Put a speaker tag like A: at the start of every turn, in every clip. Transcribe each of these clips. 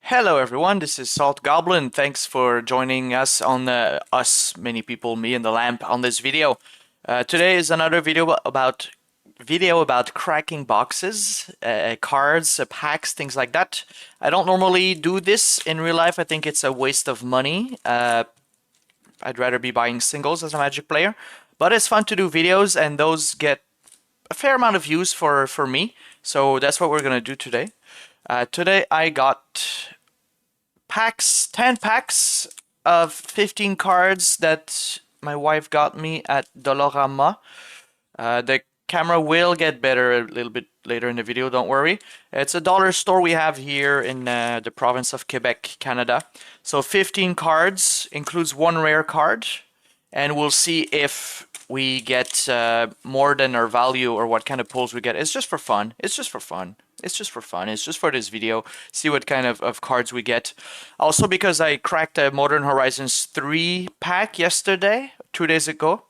A: Hello everyone, this is Salt Goblin. Thanks for joining us on many people, me and the lamp, on this video. Today is another video about cracking boxes, cards, packs, things like that. I don't normally do this in real life. I think it's a waste of money. I'd rather be buying singles as a Magic player, but it's fun to do videos, and those get a fair amount of views for me. So that's what we're gonna do today. Today I got packs, 10 packs of 15 cards that my wife got me at Dollarama. The camera will get better a little bit later in the video, don't worry. It's a dollar store we have here in the province of Quebec, Canada. So 15 cards, includes one rare card, and we'll see if we get more than our value or what kind of pulls we get. It's just for fun. It's just for fun. It's just for fun. It's just for this video. See what kind of cards we get. Also because I cracked a Modern Horizons 3 pack yesterday, 2 days ago.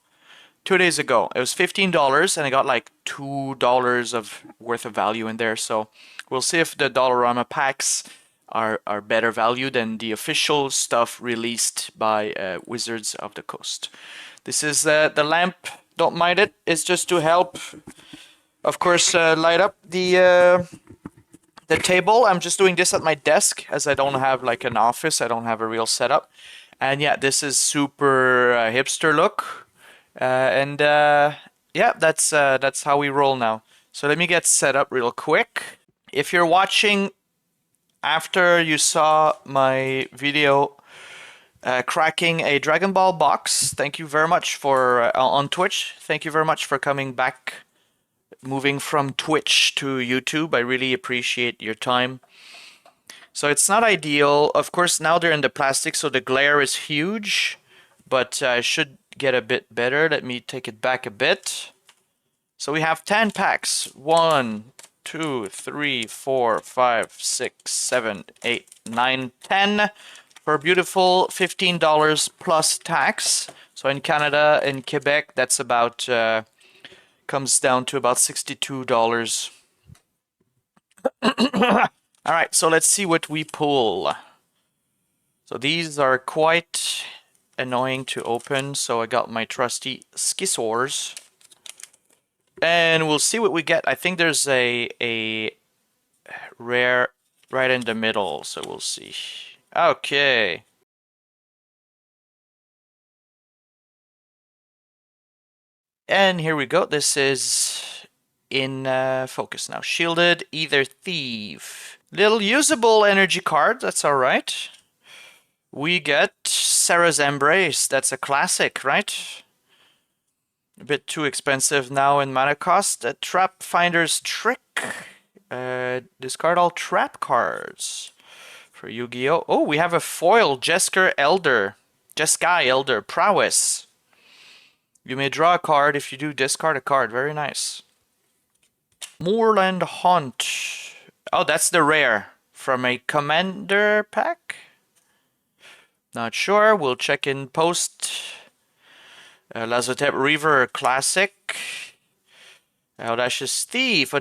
A: 2 days ago. It was $15 and I got like $2 of worth of value in there. So we'll see if the Dollarama packs are better value than the official stuff released by Wizards of the Coast. This is the lamp. Don't mind it. It's just to help, of course, light up the table. I'm just doing this at my desk as I don't have like an office. I don't have a real setup. And yeah, this is super hipster look. Yeah, that's how we roll now. So let me get set up real quick. If you're watching after you saw my video cracking a Dragon Ball box, thank you very much for on Twitch. Thank you very much for coming back, moving from Twitch to YouTube. I really appreciate your time. So it's not ideal. Of course, now they're in the plastic, so the glare is huge, but I should get a bit better. Let me take it back a bit. So we have 10 packs. 1, 2, 3, 4, 5, 6, 7, 8, 9, 10 for a beautiful $15 plus tax. So in Canada, in Quebec, that's about comes down to about $62. All right, so let's see what we pull. So these are quite annoying to open, so I got my trusty scissors. And we'll see what we get. I think there's a rare right in the middle, so we'll see. Okay. And here we go. This is in focus now. Shielded Either Thief. Little usable energy card, that's alright. We get Sarah's Embrace. That's a classic, right? A bit too expensive now in mana cost. A Trap Finder's Trick. Discard all trap cards for Yu-Gi-Oh! Oh, we have a foil Jeskai Elder Prowess. You may draw a card. If you do, discard a card. Very nice. Moorland Haunt. Oh, that's the rare from a Commander pack. Not sure. We'll check in post. Lazotep Reaver Classic. Audacious Thief.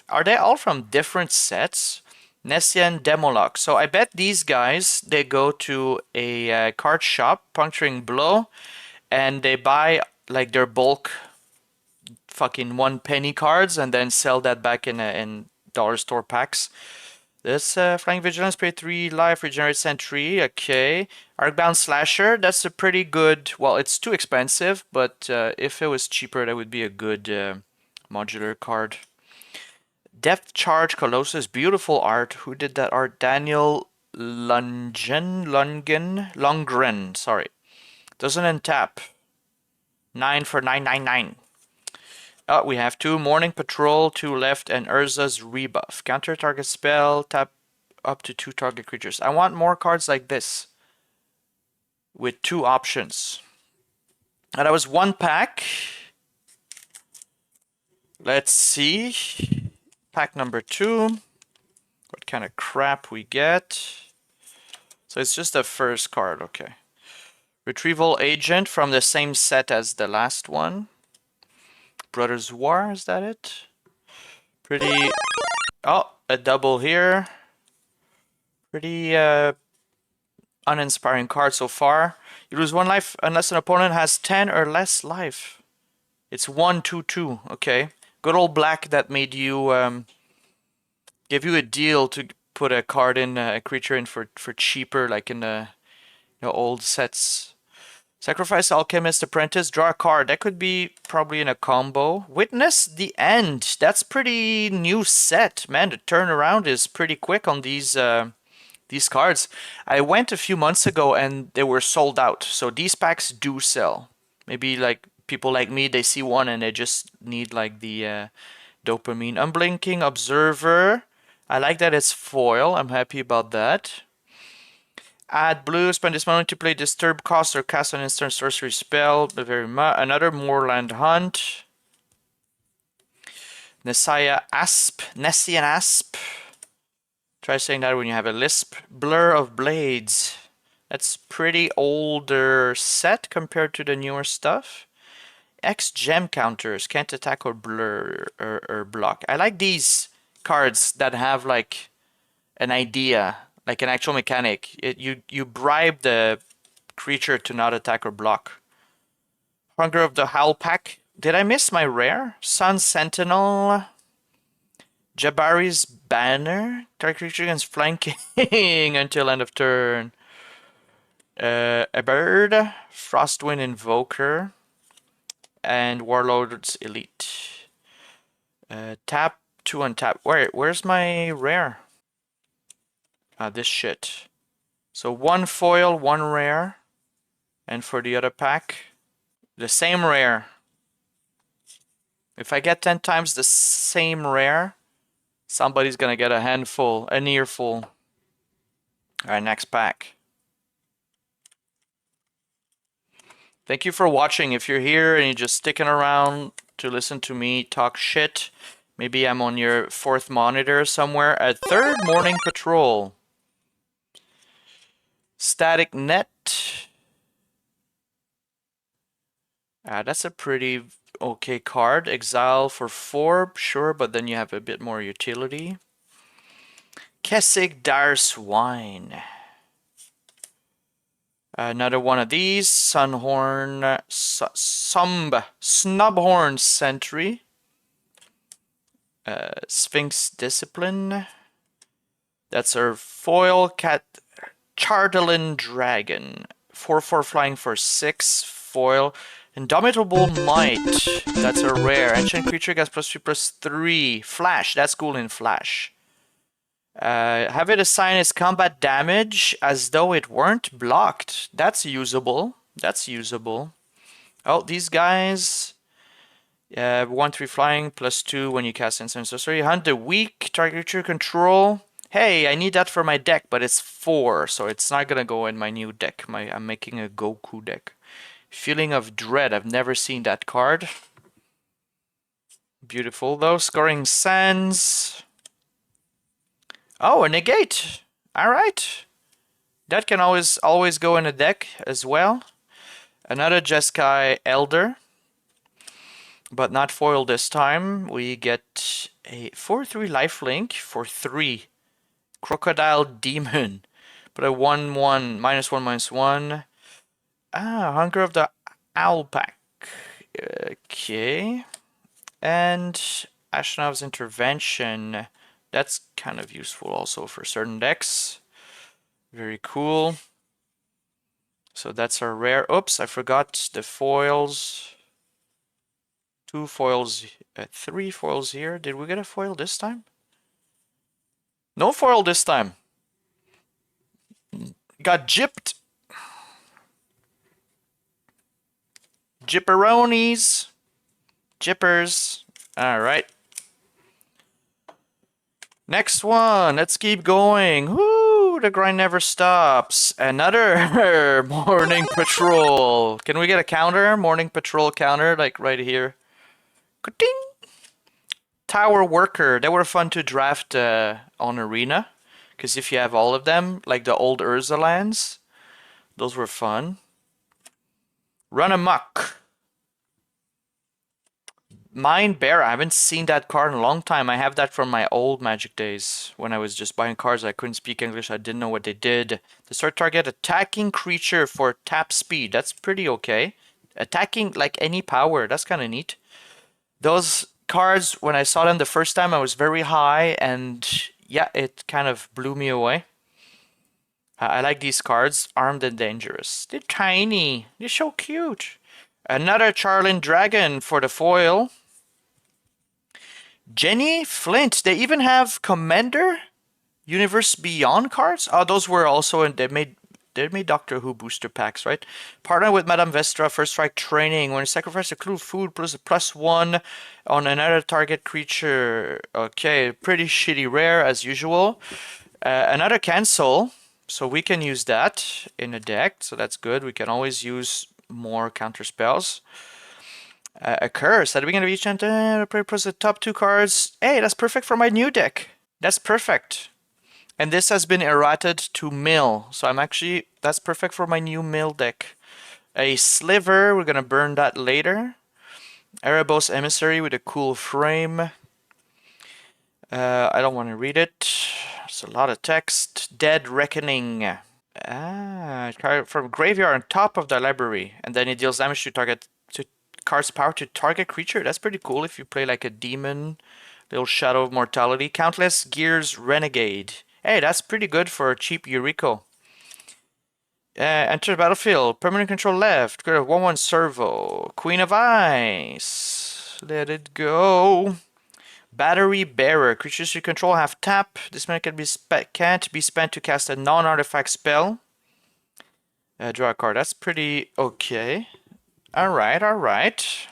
A: Are they all from different sets? Nessian Demolock. So I bet these guys, they go to a card shop, Puncturing Blow, and they buy like their bulk fucking 1 penny cards and then sell that back in dollar store packs. This Flying Vigilance, pay 3 life, regenerate Sentry, okay. Arcbound Slasher, that's a pretty good, well, it's too expensive, but if it was cheaper, that would be a good modular card. Depth Charge Colossus, beautiful art. Who did that art? Daniel Lundgren, sorry. Doesn't untap. 9 for 999. Oh, we have 2 Morning Patrol, 2 left, and Urza's Rebuff. Counter target spell, tap up to 2 target creatures. I want more cards like this with 2 options. And that was 1 pack. Let's see. Pack number 2. What kind of crap we get. So it's just the first card, okay. Retrieval Agent from the same set as the last one. Brothers War, is that it? Pretty... Oh, a double here. Pretty uninspiring card so far. You lose 1 life unless an opponent has 10 or less life. It's 1/2/2. Okay. Good old black that made you give you a deal to put a card in, a creature in for cheaper, like in the old sets. Sacrifice Alchemist Apprentice, draw a card. That could be probably in a combo. Witness the End. That's pretty new set. Man, the turnaround is pretty quick on these cards. I went a few months ago and they were sold out. So these packs do sell. Maybe like people like me, they see one and they just need like the dopamine. Unblinking Observer. I like that it's foil. I'm happy about that. Add blue, spend this moment to play Disturb cost or cast an instant sorcery spell. Another Moorland Hunt. Nessian Asp. Try saying that when you have a lisp. Blur of Blades. That's pretty older set compared to the newer stuff. X gem counters. Can't attack or blur or block. I like these cards that have like an idea, like an actual mechanic. You bribe the creature to not attack or block. Hunger of the Howl Pack. Did I miss my rare? Sun Sentinel. Jabari's Banner. Target creature against flanking until end of turn. A bird. Frostwind Invoker. And Warlord's Elite. Tap 2 untap. Where's my rare? This shit. So 1 foil, 1 rare. And for the other pack, the same rare. If I get 10 times the same rare, somebody's gonna get a handful, an earful. Alright, next pack. Thank you for watching. If you're here and you're just sticking around to listen to me talk shit, maybe I'm on your 4th monitor somewhere. A 3rd Morning Patrol. Static Net. That's a pretty okay card. Exile for 4, sure, but then you have a bit more utility. Kessig Dire Swine. Another one of these. Sunhorn. Snubhorn Sentry. Sphinx Discipline. That's our foil. Chardalin Dragon. 4/4 flying for 6. Foil. Indomitable Might. That's a rare. Ancient creature gets +3/+3. Flash. That's cool in Flash. Have it assign its combat damage as though it weren't blocked. That's usable. That's usable. Oh, these guys. 1/3 flying +2 when you cast instant sorcery. Hunt the weak. Target creature control. Hey, I need that for my deck, but it's 4, so it's not gonna go in my new deck. I'm making a Goku deck. Feeling of Dread. I've never seen that card. Beautiful though. Scoring Sands. Oh, a negate. All right. That can always go in a deck as well. Another Jeskai Elder. But not foil this time. We get a 4/3 lifelink for 3. Crocodile Demon. But a 1/1, -1/-1. Hunger of the Owl Pack. Okay. And Ashnav's Intervention. That's kind of useful also for certain decks. Very cool. So that's our rare. Oops, I forgot the foils. 2 foils, 3 foils here. Did we get a foil this time? No foil this time. Got gypped. Jipperonis. Jippers. Alright. Next one. Let's keep going. Woo! The grind never stops. Another Morning Patrol. Can we get a counter? Morning Patrol counter, like right here. Ka-ding! Tower Worker. They were fun to draft on Arena. Because if you have all of them, like the old Urza lands, those were fun. Run Amok. Mine Bear, I haven't seen that card in a long time. I have that from my old Magic days when I was just buying cards. I couldn't speak English. I didn't know what they did. The start target attacking creature for tap speed. That's pretty okay. Attacking like any power. That's kind of neat. Those cards, when I saw them the first time, I was very high, and yeah, it kind of blew me away. I like these cards. Armed and Dangerous. They're tiny. They're so cute. Another Charlin Dragon for the foil. Jenny Flint. They even have Commander Universe Beyond cards. Oh, those were also in. They made Doctor Who booster packs, right? Partner with Madame Vestra. First strike training. When you sacrifice a clue food plus a +1 on another target creature. Okay, pretty shitty rare as usual. Another cancel. So we can use that in a deck. So that's good. We can always use more counter spells. A curse. At the beginning of each turn, plus the top 2 cards. Hey, that's perfect for my new deck. That's perfect. And this has been errated to mill. So that's perfect for my new mill deck. A Sliver, we're gonna burn that later. Erebos Emissary with a cool frame. I don't want to read it. It's a lot of text. Dead Reckoning. From graveyard on top of the library, and then it deals damage to card's power to target creature. That's pretty cool if you play like a demon, little Shadow of Mortality. Countless Gears Renegade. Hey, that's pretty good for a cheap Eureka. Enter the battlefield. Permanent control left. Go to 1/1 servo. Queen of Ice. Let it go. Battery Bearer. Creatures you control have tap. This mana can't be spent to cast a non-artifact spell. Draw a card. That's pretty okay. Alright, alright.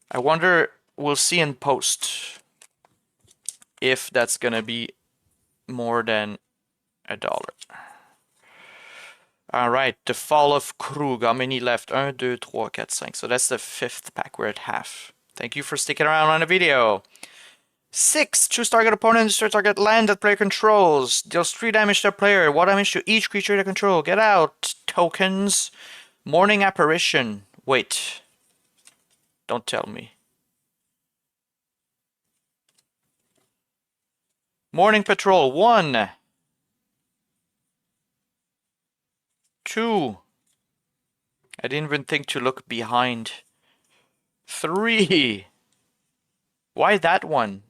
A: I wonder, we'll see in post if that's gonna be more than $1. Alright, the Fall of Krug. How many left? 1, 2, 3, 4, 5. So that's the 5th pack. We're at half. Thank you for sticking around on the video. 6. Choose target opponent, destroy target land that player controls. Deals 3 damage to the player. 1 damage to each creature they control. Get out, tokens. Morning Apparition. Wait. Don't tell me. Morning Patrol. 1. 2. I didn't even think to look behind. 3. Why that one?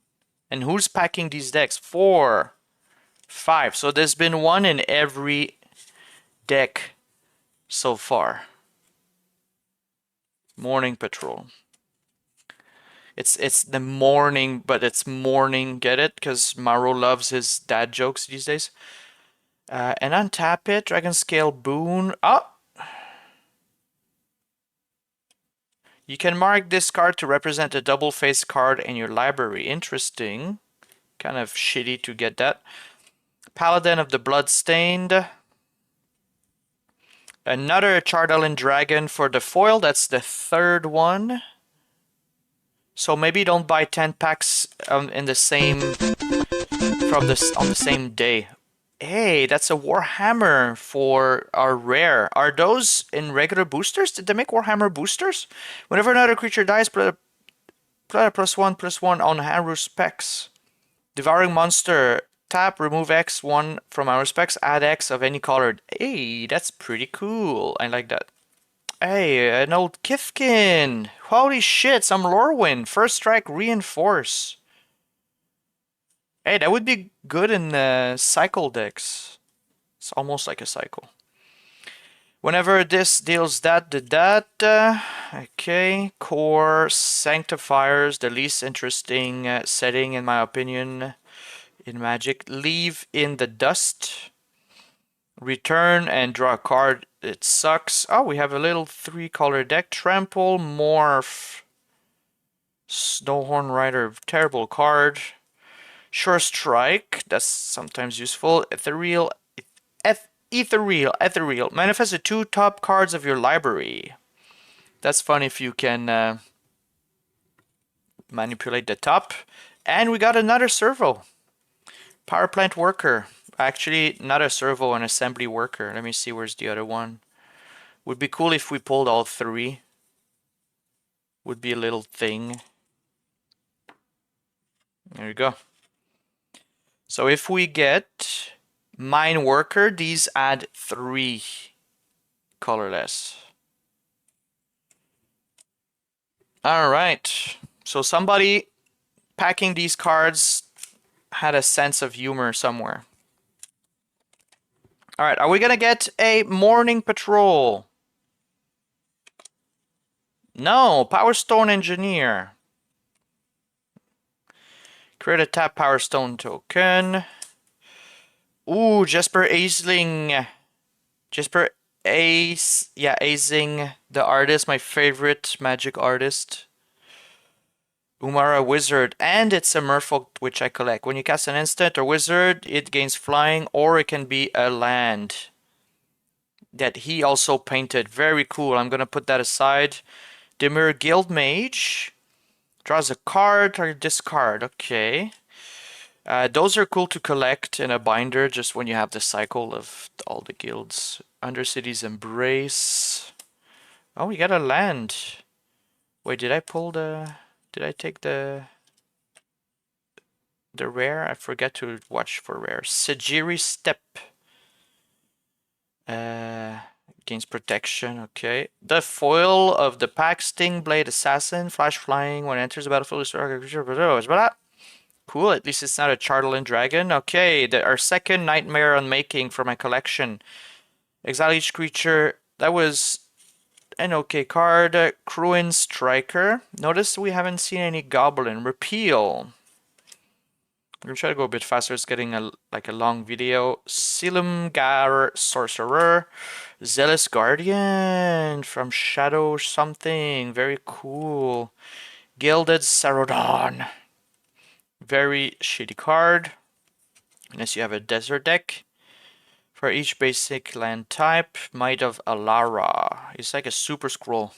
A: And who's packing these decks? 4. 5. So there's been one in every deck so far. Morning Patrol. It's the morning, but it's morning. Get it? Because Maro loves his dad jokes these days. And untap it. Dragon Scale Boon. Oh! You can mark this card to represent a double-face card in your library. Interesting. Kind of shitty to get that. Paladin of the Bloodstained. Another Chardalin Dragon for the foil. That's the 3rd one. So maybe don't buy 10 packs in the same on the same day. Hey, that's a Warhammer for our rare. Are those in regular boosters? Did they make Warhammer boosters? Whenever another creature dies, put a +1/+1 on Haru specs. Devouring Monster. Tap, remove X1 from our specs, add X of any color. Hey, that's pretty cool. I like that. Hey, an old Kifkin. Holy shit, some Lorwyn. First strike, reinforce. Hey, that would be good in cycle decks. It's almost like a cycle. Whenever this deals that, did that. Okay, Core, Sanctifiers, the least interesting setting in my opinion in Magic. Leave in the dust. Return and draw a card. It sucks. Oh, we have a little 3-color deck. Trample, Morph. Snowhorn Rider, terrible card. Sure Strike, that's sometimes useful. Ethereal. Manifest the 2 top cards of your library. That's fun if you can manipulate the top. And we got another servo. Power Plant Worker. Actually, not a servo, an assembly worker. Let me see, where's the other one? Would be cool if we pulled all 3. would be a little thing. There you go. So if we get Mine Worker, these add 3 colorless. All right. So somebody packing these cards had a sense of humor somewhere. All right, are we gonna get a morning patrol? No, Power Stone Engineer. Create a tap Power Stone token. Ooh, Jesper Aisling. Jesper Ace. Yeah, Aisling, the artist, my favorite magic artist. Umara Wizard, and it's a merfolk which I collect. When you cast an instant or wizard, it gains flying, or it can be a land that he also painted. Very cool. I'm gonna put that aside. Demir Guild Mage draws a card or discard. Okay. Those are cool to collect in a binder just when you have the cycle of all the guilds. Undercity's Embrace. Oh, we got a land. Wait, did I pull the... Did I take the rare? I forget to watch for rare. Sajiri Step. Gains protection, okay. The foil of the pack Sting Blade Assassin. Flash flying when it enters the battlefield. Cool, at least it's not a Chartland Dragon. Okay, our second Nightmare Unmaking for my collection. Exile each creature. That was an okay card. Cruin Striker. Notice we haven't seen any Goblin. Repeal. I'm gonna try to go a bit faster. It's getting a long video. Silumgar Sorcerer. Zealous Guardian from Shadow something. Very cool. Gilded Sarodon. Very shitty card. Unless you have a desert deck. For each basic land type. Might of Alara. It's like a super scroll.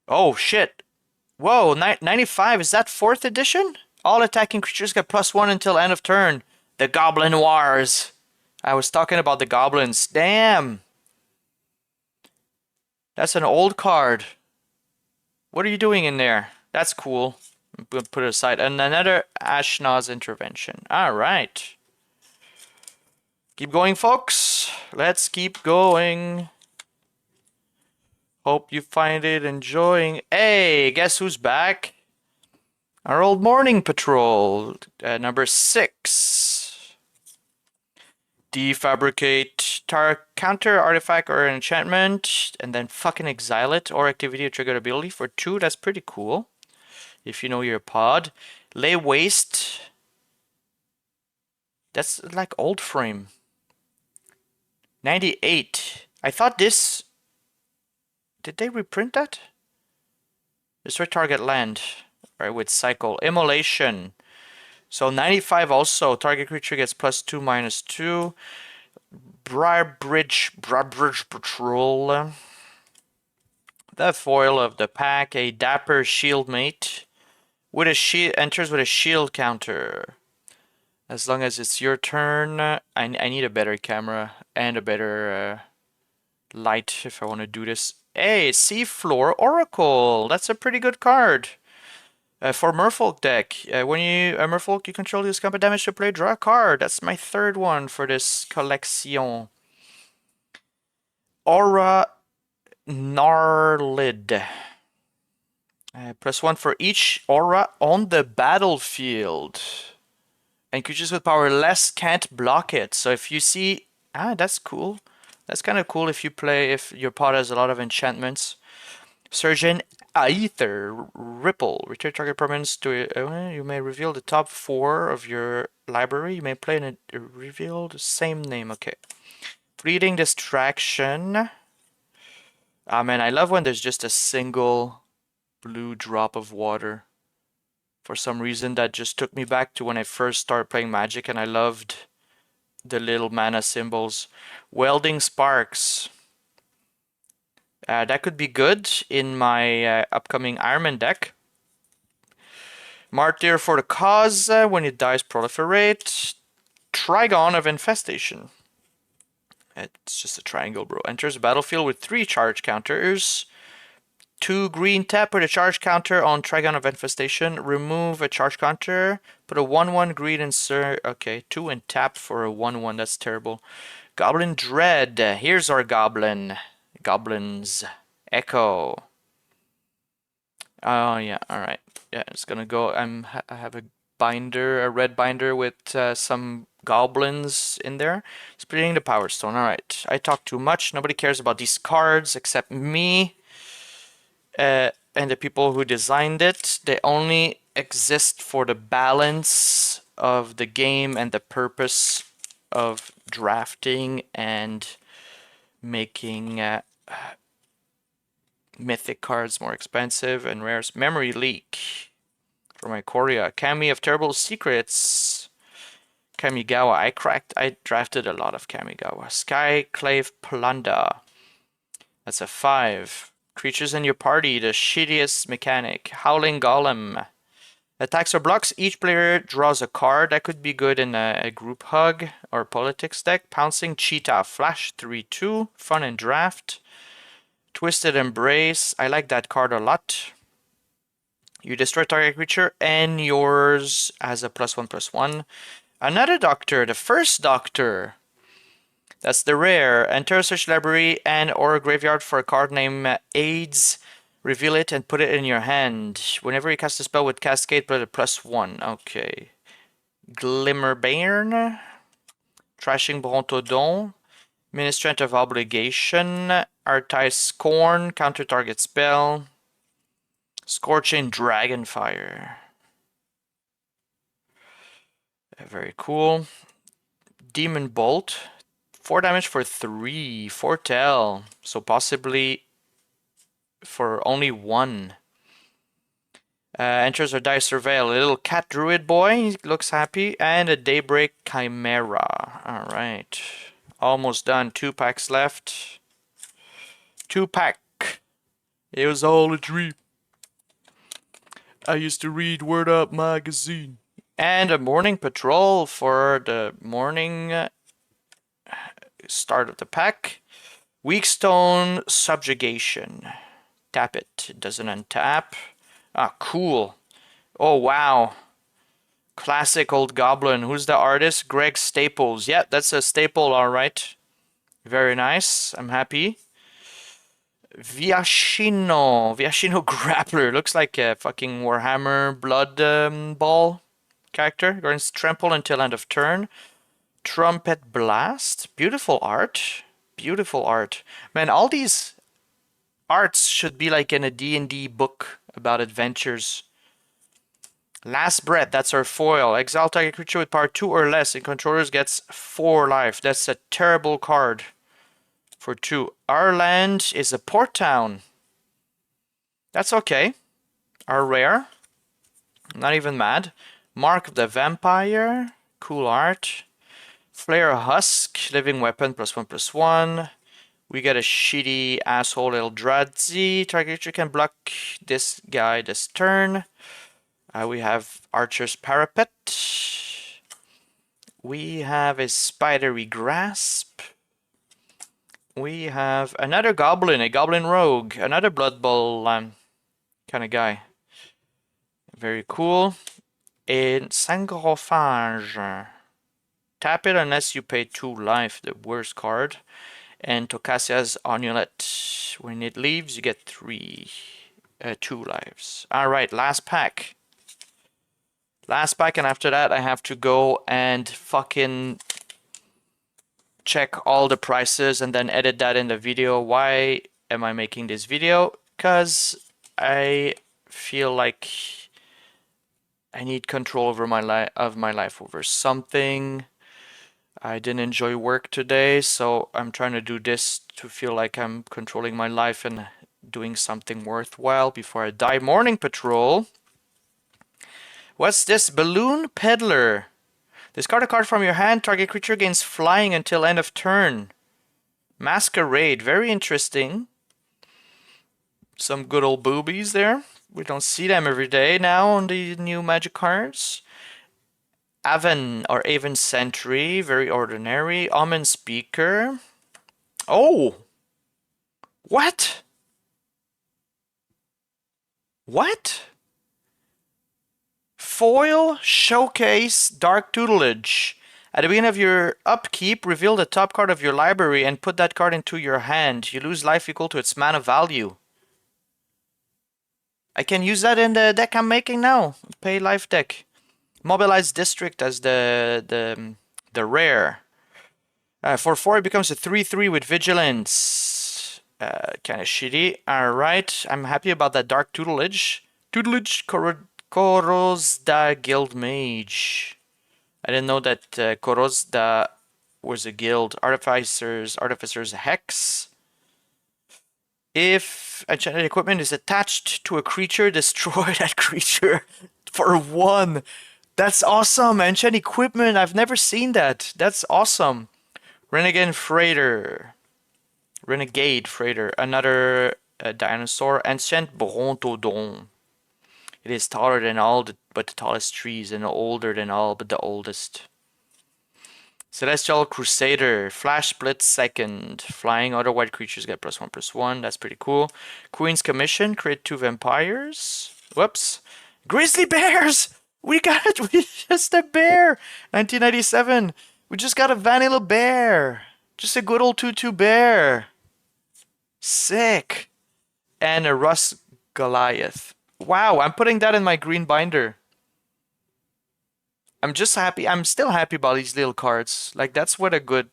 A: Oh shit. Whoa, 95. Is that 4th edition? All attacking creatures get +1 until end of turn. The Goblin Wars. I was talking about the goblins. Damn. That's an old card. What are you doing in there? That's cool. We'll put it aside. And another Ashnod's Intervention. Alright. Keep going, folks. Let's keep going. Hope you find it enjoying. Hey, guess who's back? Our old morning patrol. Number 6. Defabricate counter artifact or enchantment, and then fucking exile it, or activity or triggered ability for 2. That's pretty cool. If you know your pod. Lay waste. That's like old frame. 98. I thought this... Did they reprint that? Destroy target land. Right, with cycle. Immolation. So 95 also. Target creature gets +2/-2. Brarbridge Patrol. The foil of the pack. A Dapper Shieldmate. With a shield, enters with a shield counter. As long as it's your turn. I need a better camera and a better light if I want to do this. Hey, Seafloor Oracle. That's a pretty good card. For Merfolk deck. When you Merfolk, you control this combat damage to play, draw a card. That's my 3rd one for this collection. Aura Gnarlid. +1 for each aura on the battlefield. And creatures with power less can't block it. So if you see... that's cool. That's kind of cool if your pod has a lot of enchantments. Surgeon Aether Ripple. Return target permanents to... you may reveal the top 4 of your library. You may play and reveal the same name. Okay. Fleeting Distraction. Ah, man, I love when there's just a single blue drop of water. For some reason, that just took me back to when I first started playing Magic, and I loved the little mana symbols. Welding Sparks. That could be good in my upcoming Ironman deck. Martyr for the cause. When it dies, proliferate. Trigon of Infestation. It's just a triangle, bro. Enters the battlefield with 3 charge counters. 2 green, tap, put a charge counter on Trigon of Infestation. Remove a charge counter. Put a 1/1 green insert. Okay, 2 and tap for a 1/1. That's terrible. Goblin Dread. Here's our Goblin. Goblins. Echo. Oh, yeah, alright. Yeah, it's gonna go. I have a binder, a red binder with some goblins in there. Splitting the Power Stone. Alright, I talk too much. Nobody cares about these cards except me. And the people who designed it. They only exist for the balance of the game and the purpose of drafting and making mythic cards more expensive and rares. Memory Leak for my Korea. Kami of Terrible Secrets. Kamigawa. I drafted a lot of Kamigawa. Skyclave Plunder. That's a 5. Creatures in your party, the shittiest mechanic. Howling Golem. Attacks or blocks, each player draws a card. That could be good in a group hug or politics deck. Pouncing Cheetah. Flash 3/2. Fun and draft. Twisted Embrace. I like that card a lot. You destroy target creature and yours has a +1/+1. Another Doctor, the first Doctor. That's the rare. Enter a search library and or a graveyard for a card named AIDS. Reveal it and put it in your hand. Whenever you cast a spell with Cascade, put a +1. Okay. Glimmerbairn. Trashing Brontodon. Ministrant of Obligation. Artise Scorn. Counter target spell. Scorching Dragonfire. Very cool. Demon Bolt. 4 damage for 3. Foretell. So possibly for only 1. Enters our Dice Surveil. A little cat druid boy. He looks happy. And a Daybreak Chimera. Alright. Almost done. 2 packs left. 2 pack. It was all a dream. I used to read Word Up magazine. And a morning patrol for the morning start of the pack. Weakstone Subjugation. Tap it. It doesn't untap. Ah, cool. Oh, wow. Classic old Goblin. Who's the artist? Greg Staples. Yeah, that's a staple, alright. Very nice. I'm happy. Viashino Grappler. Looks like a fucking Warhammer Blood Ball character. Going to trample until end of turn. Trumpet Blast. Beautiful art. Beautiful art. Man, all these arts should be like in a D&D book about adventures. Last Breath. That's our foil. Exile target creature with power 2 or less and controllers gets 4 life. That's a terrible card. For 2. Our land is a port town. That's okay. Our rare. Not even mad. Mark of the Vampire. Cool art. Flare Husk. Living weapon +1/+1. We get a shitty asshole Eldrazi. Target creature can block this guy this turn. We have Archer's Parapet. We have a Spidery Grasp. We have another Goblin, a Goblin Rogue, another Blood Bowl kind of guy. Very cool. A Sangrophage. Tap it unless you pay 2 life, the worst card. And Tocasia's Amulet. When it leaves, you get 2 lives. Alright, last pack. Last pack, and after that, I have to go and fucking check all the prices and then edit that in the video. Why am I making this video? Because I feel like I need control over my life over something. I didn't enjoy work today, so I'm trying to do this to feel like I'm controlling my life and doing something worthwhile before I die. Morning Patrol. What's this? Balloon Peddler. Discard a card from your hand. Target creature gains flying until end of turn. Masquerade. Very interesting. Some good old boobies there. We don't see them every day now on the new Magic cards. Aven or Aven Sentry. Very ordinary. Omen Speaker. Oh! What? What? Foil Showcase Dark Tutelage. At the beginning of your upkeep, reveal the top card of your library and put that card into your hand. You lose life equal to its mana value. I can use that in the deck I'm making now. Pay life deck. Mobilize District as the rare. For 4, it becomes a 3/3 with Vigilance. Kind of shitty. Alright, I'm happy about that Dark Tutelage. Tutelage Korozda Guild Mage. I didn't know that Korozda was a guild. Artificers Hex. If enchanted equipment is attached to a creature, destroy that creature for 1. That's awesome. Enchanted equipment. I've never seen that. That's awesome. Renegade Freighter. Another dinosaur. Ancient Brontodon. It is taller than all but the tallest trees and older than all but the oldest. Celestial Crusader, Flash Split Second. Flying other white creatures get +1/+1. That's pretty cool. Queen's Commission, create 2 vampires. Whoops. Grizzly Bears! We got it! We just a bear! 1997. We just got a vanilla bear. Just a good old 2/2 bear. Sick. And a Rust Goliath. Wow, I'm putting that in my green binder. I'm just happy. I'm still happy about these little cards. Like, that's what a good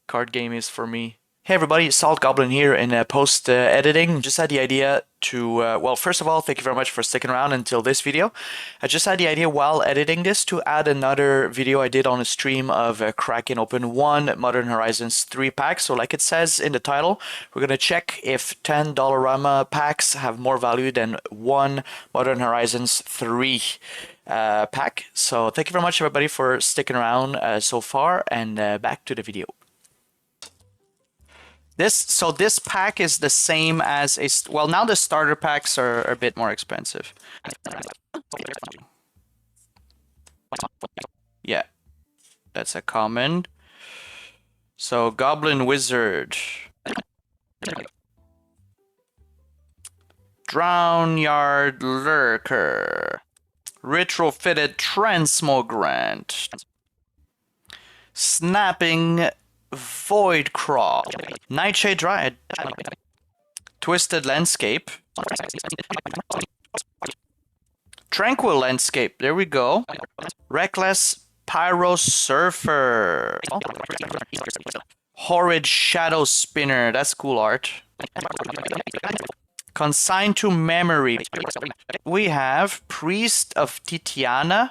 A: card game is for me. Hey everybody, Salt Goblin here in post editing. Just had the idea to, well, first of all, thank you very much for sticking around until this video. I just had the idea while editing this to add another video I did on a stream of cracking open 1 Modern Horizons 3 pack. So like it says in the title, we're going to check if 10 Dollarama packs have more value than 1 Modern Horizons 3 pack. So thank you very much everybody for sticking around so far, and back to the video. This pack is the same as a, well, now the starter packs are a bit more expensive. Yeah, that's a common. So Goblin Wizard, Drownyard Lurker, Retrofitted Transmogrant, Snapping Voidcraw, Nightshade Dryad, Twisted Landscape, Tranquil Landscape, there we go, Reckless Pyro Surfer, Horrid Shadow Spinner, that's cool art, Consigned to Memory, we have Priest of Titiana,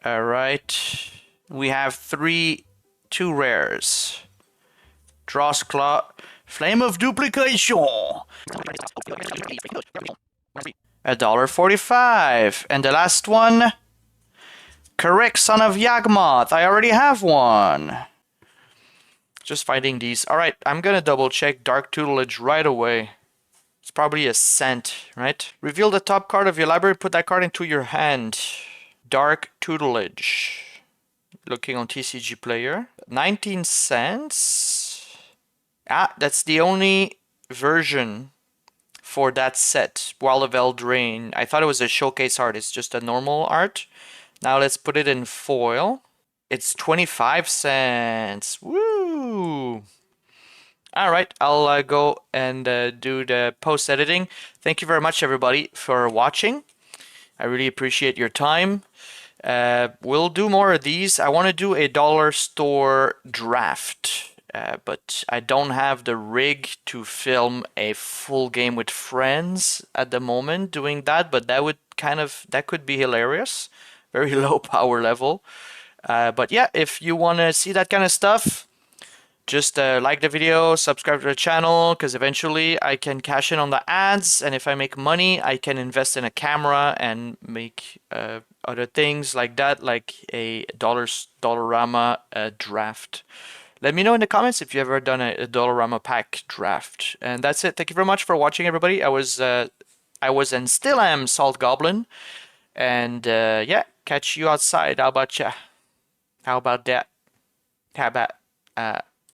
A: alright, we have 2 rares. Dross Claw, Flame of Duplication, $1.45, and the last one, Correct Son of Yawgmoth. I already have one. Just finding these. Alright, I'm gonna double check Dark Tutelage right away. It's probably a cent, right? Reveal the top card of your library, put that card into your hand. Dark Tutelage. Looking on TCG Player. 19 cents. Ah, that's the only version for that set. Wall of Eldraine. I thought it was a showcase art. It's just a normal art. Now let's put it in foil. It's 25 cents. Woo! Alright, I'll go and do the post editing. Thank you very much everybody for watching. I really appreciate your time. We'll do more of these. I want to do a dollar store draft, but I don't have the rig to film a full game with friends at the moment doing that, but that could be hilarious. Very low power level. But yeah, if you want to see that kind of stuff, just like the video, subscribe to the channel, because eventually I can cash in on the ads, and if I make money, I can invest in a camera and make other things like that, like a Dollarama draft. Let me know in the comments if you've ever done a Dollarama pack draft. And that's it. Thank you very much for watching, everybody. I was and still am Salt Goblin. And yeah, catch you outside. How about ya? How about that? How about